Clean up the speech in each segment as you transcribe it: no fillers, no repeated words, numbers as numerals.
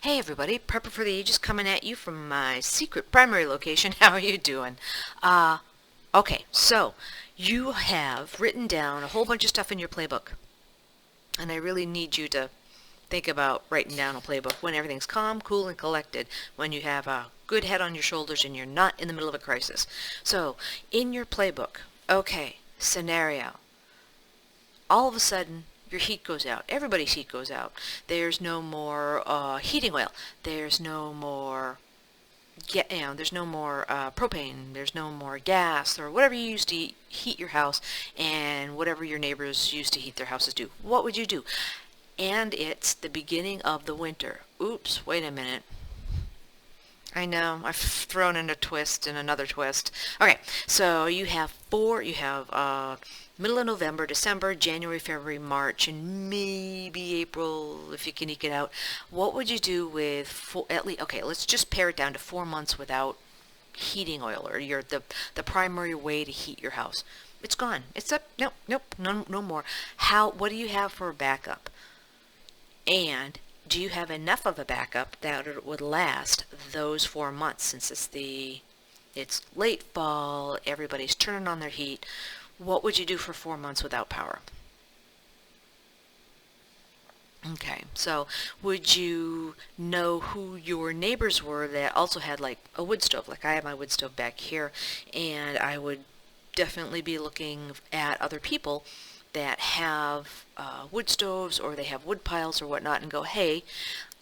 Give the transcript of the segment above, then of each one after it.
Hey everybody, Prepper for the Ages coming at you from my secret primary location. How are you doing? Uh, okay, so you have written down a whole bunch of stuff in your playbook, and I really need you to think about writing down a playbook when everything's calm, cool, and collected, when you have a good head on your shoulders and you're not in the middle of a crisis. So, in your playbook, okay, scenario. All of a sudden, your heat goes out. Everybody's heat goes out. There's no more heating oil. There's no more, there's no more propane. There's no more gas or whatever you use to heat your house, and whatever your neighbors use to heat their houses do. What would you do? And it's the beginning of the winter. Oops, wait a minute. I know, I've thrown in a twist and another twist. Okay, so you have middle of November, December, January, February, March, and maybe April if you can eke it out. What would you do with at least, okay, let's just pare it down to 4 months without heating oil or the primary way to heat your house. It's gone. It's up. Nope, nope, no more. What do you have for a backup? And do you have enough of a backup that it would last those 4 months, since it's late fall, everybody's turning on their heat? What would you do for 4 months without power? Okay, so would you know who your neighbors were that also had like a wood stove? Like I have my wood stove back here, and I would definitely be looking at other people that have wood stoves, or they have wood piles or whatnot, and go, hey,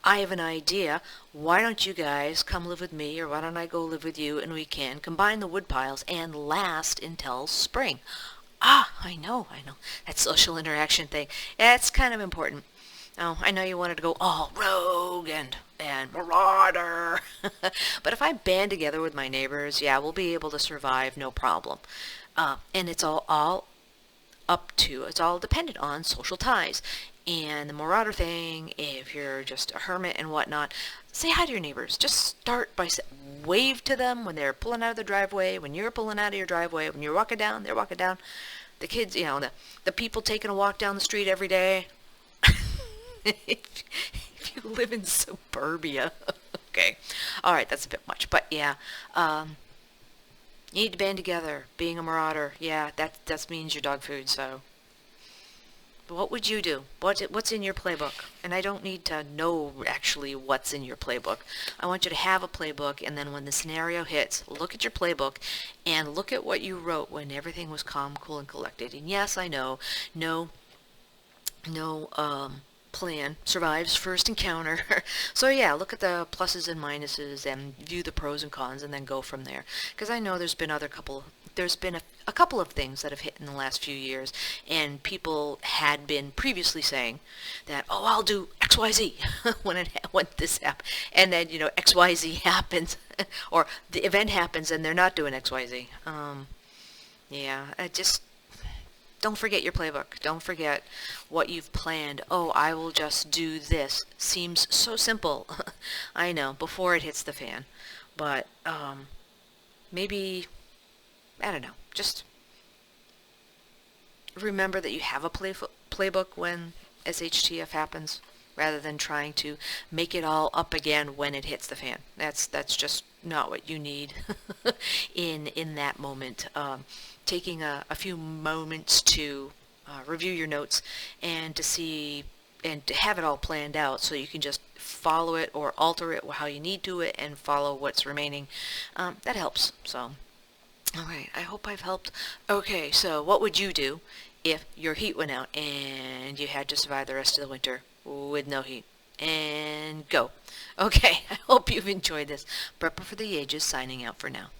I have an idea. Why don't you guys come live with me, or why don't I go live with you, and we can combine the wood piles and last until spring. Ah, I know. That social interaction thing. That's kind of important. Oh, I know you wanted to go all rogue and marauder. But if I band together with my neighbors, yeah, we'll be able to survive no problem. And it's all dependent on social ties. And the marauder thing, if you're just a hermit and whatnot, say hi to your neighbors. Just start by wave to them when they're pulling out of the driveway, when you're pulling out of your driveway, when you're walking down, they're walking down. The kids, the people taking a walk down the street every day. If you live in suburbia. Okay. All right, that's a bit much. But yeah, you need to band together. Being a marauder, yeah, that means your dog food, so. What would you do? What's in your playbook? And I don't need to know actually what's in your playbook. I want you to have a playbook, and then when the scenario hits, look at your playbook and look at what you wrote when everything was calm, cool, and collected. And yes, I know, no plan survives first encounter. So yeah, look at the pluses and minuses and view the pros and cons, and then go from there. Because I know there's been a couple of things that have hit in the last few years, and people had been previously saying that, oh, I'll do XYZ when this happens, and then XYZ happens, or the event happens and they're not doing XYZ. Yeah, I just don't forget your playbook. Don't forget what you've planned. Oh, I will just do this. Seems so simple. I know, before it hits the fan. But maybe, I don't know, just remember that you have a playbook when SHTF happens, rather than trying to make it all up again when it hits the fan. That's just not what you need in that moment. Taking a few moments to review your notes and to see and to have it all planned out, so you can just follow it or alter it how you need to it and follow what's remaining. That helps. So, alright, I hope I've helped. Okay, so what would you do if your heat went out and you had to survive the rest of the winter with no heat? And go. Okay, I hope you've enjoyed this. Prepper for the Ages signing out for now.